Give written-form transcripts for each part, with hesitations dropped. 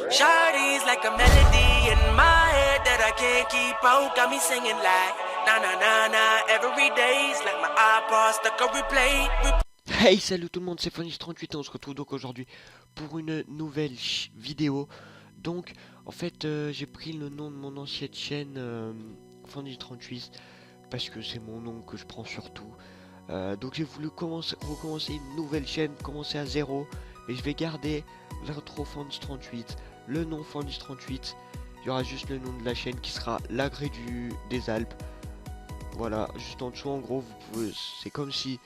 Shawty's like a melody in my head that I can't keep out. Got me singing like na na na na every day's like my iPod stuck on replay. Hey, salut tout le monde, c'est Phoenix38 et on se retrouve donc aujourd'hui pour une nouvelle vidéo. Donc, en fait, j'ai pris le nom de mon ancienne chaîne Phoenix38 parce que c'est mon nom que je prends surtout. Donc j'ai voulu recommencer une nouvelle chaîne, commencer à zéro, mais je vais garder l'intro Phoenix38, le nom Phoenix38. Il y aura juste le nom de la chaîne qui sera l'Agré des Alpes. Voilà, juste en dessous en gros, vous pouvez, c'est comme si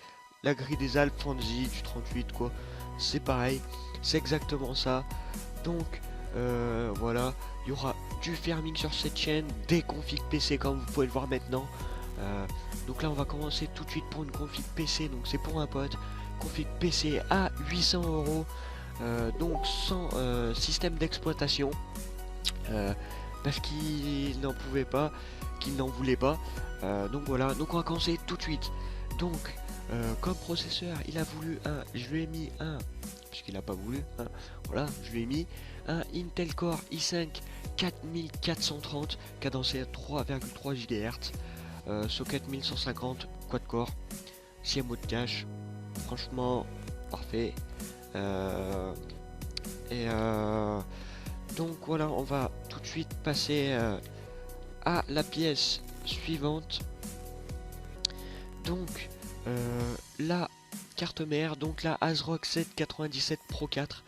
la grille des Alpes Fantasy du 38 quoi, c'est pareil, c'est exactement ça. Donc voilà, il y aura du farming sur cette chaîne, des configs PC comme vous pouvez le voir maintenant. Donc là on va commencer tout de suite pour une config PC, donc c'est pour un pote, config PC à 800 euros, donc sans système d'exploitation, parce qu'il n'en pouvait pas, qu'il n'en voulait pas. Donc voilà, donc on va commencer tout de suite. Donc comme processeur il a voulu un, je lui ai mis un, puisqu'il n'a pas voulu un, voilà, je lui ai mis un Intel Core i5 4430 cadencé à 3,3 GHz, socket 1150 quad core, 6 mots de cache, franchement parfait. Donc voilà, on va tout de suite passer à la pièce suivante. Donc la carte mère, donc la ASRock 797 Pro 4,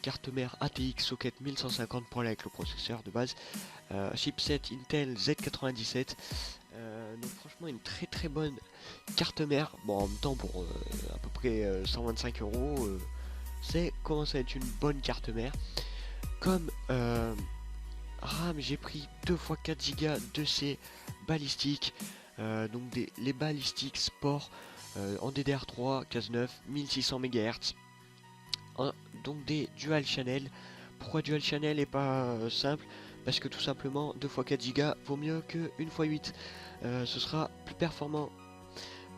carte mère ATX socket 1150 pour aller avec le processeur de base, chipset Intel Z97. Donc franchement une très bonne carte mère. Bon, en même temps pour à peu près 125 euros, c'est commence à être une bonne carte mère. Comme RAM, j'ai pris 2 x 4 Go de ces balistiques, donc les balistiques sport en DDR3 Cas9 1600 MHz, donc des dual channel. Pourquoi dual channel et pas simple? Parce que tout simplement 2 x 4 Go vaut mieux que 1 x 8, ce sera plus performant.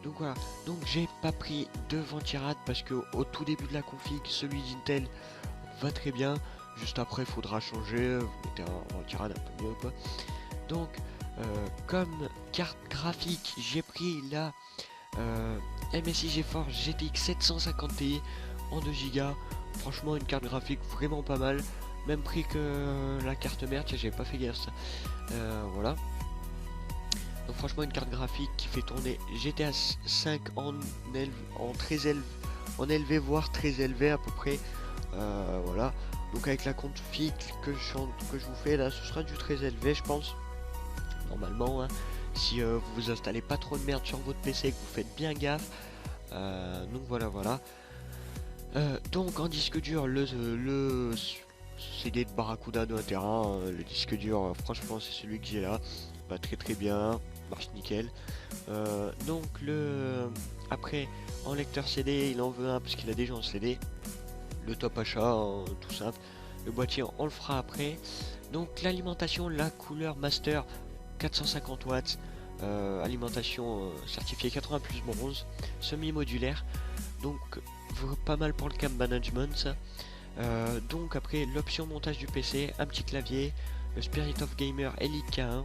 Donc voilà, donc j'ai pas pris de ventirad parce que au tout début de la config celui d'Intel va très bien. Juste après il faudra changer, vous mettez un ventirad un peu mieux quoi. Donc comme carte graphique j'ai pris la MSI GeForce GTX 750 Ti en 2 Go. Franchement une carte graphique vraiment pas mal, même prix que la carte mère, tiens j'ai pas fait gaffe ça. Voilà, donc franchement une carte graphique qui fait tourner GTA 5 en très élevé, en élevé voire très élevé à peu près. Voilà, donc avec la config que je vous fais là, ce sera du très élevé je pense, normalement hein, si vous installez pas trop de merde sur votre PC et que vous faites bien gaffe. Donc voilà. Donc en disque dur, le CD de Barracuda de 1 Tera, le disque dur franchement c'est celui que j'ai là, va très bien, marche nickel. Donc après en lecteur CD il en veut un parce qu'il a déjà un CD, le top achat tout simple. Le boîtier on le fera après. Donc l'alimentation, la couleur master 450 watts, alimentation certifiée 80 plus bronze, semi-modulaire, donc pas mal pour le cam management ça. Donc après l'option montage du PC, un petit clavier, le Spirit of Gamer Elite K1,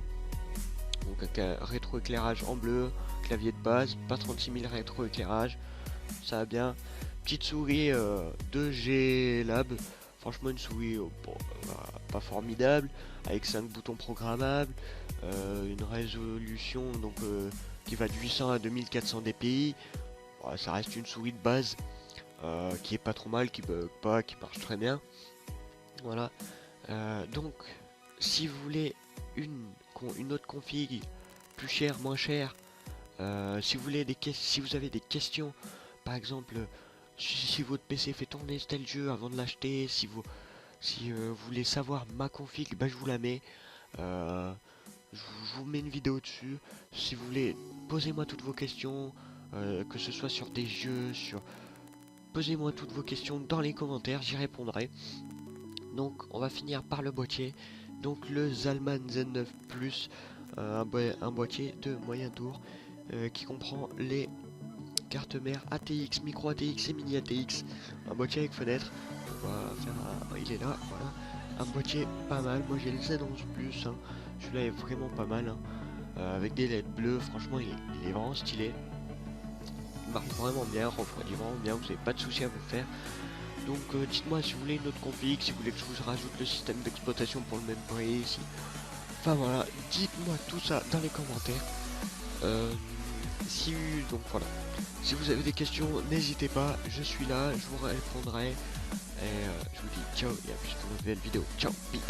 donc un rétro-éclairage en bleu, clavier de base, pas 36 000 rétro-éclairage, ça va bien. Petite souris de G-Lab, franchement une souris pas formidable, avec 5 boutons programmables, une résolution donc qui va de 800 à 2400 dpi. Ça reste une souris de base qui est pas trop mal, qui bug pas, qui marche très bien. Voilà. Donc si vous voulez une autre config plus chère, moins chère, si vous avez des questions, par exemple si votre PC fait tourner tel jeu avant de l'acheter, si vous voulez savoir ma config, bah je vous la mets, je vous mets une vidéo dessus. Si vous voulez, posez-moi toutes vos questions, que ce soit sur des jeux, posez-moi toutes vos questions dans les commentaires, j'y répondrai. Donc on va finir par le boîtier, donc le Zalman Z9 Plus, un boîtier de moyen tour qui comprend les cartes mère ATX, micro ATX et mini ATX, un boîtier avec fenêtre. On va faire il est là, voilà, un boîtier pas mal. Moi j'ai le Z11 Plus, hein. Celui-là est vraiment pas mal, hein. Avec des LED bleus, franchement il est vraiment stylé. Il marche vraiment bien, refroidit vraiment bien, vous n'avez pas de soucis à vous faire. Donc dites-moi si vous voulez une autre config, si vous voulez que je vous rajoute le système d'exploitation pour le même prix, si... Enfin voilà, dites-moi tout ça dans les commentaires. Donc voilà, si vous avez des questions, n'hésitez pas, je suis là, je vous répondrai. Et je vous dis ciao et à plus pour une nouvelle vidéo. Ciao, bye.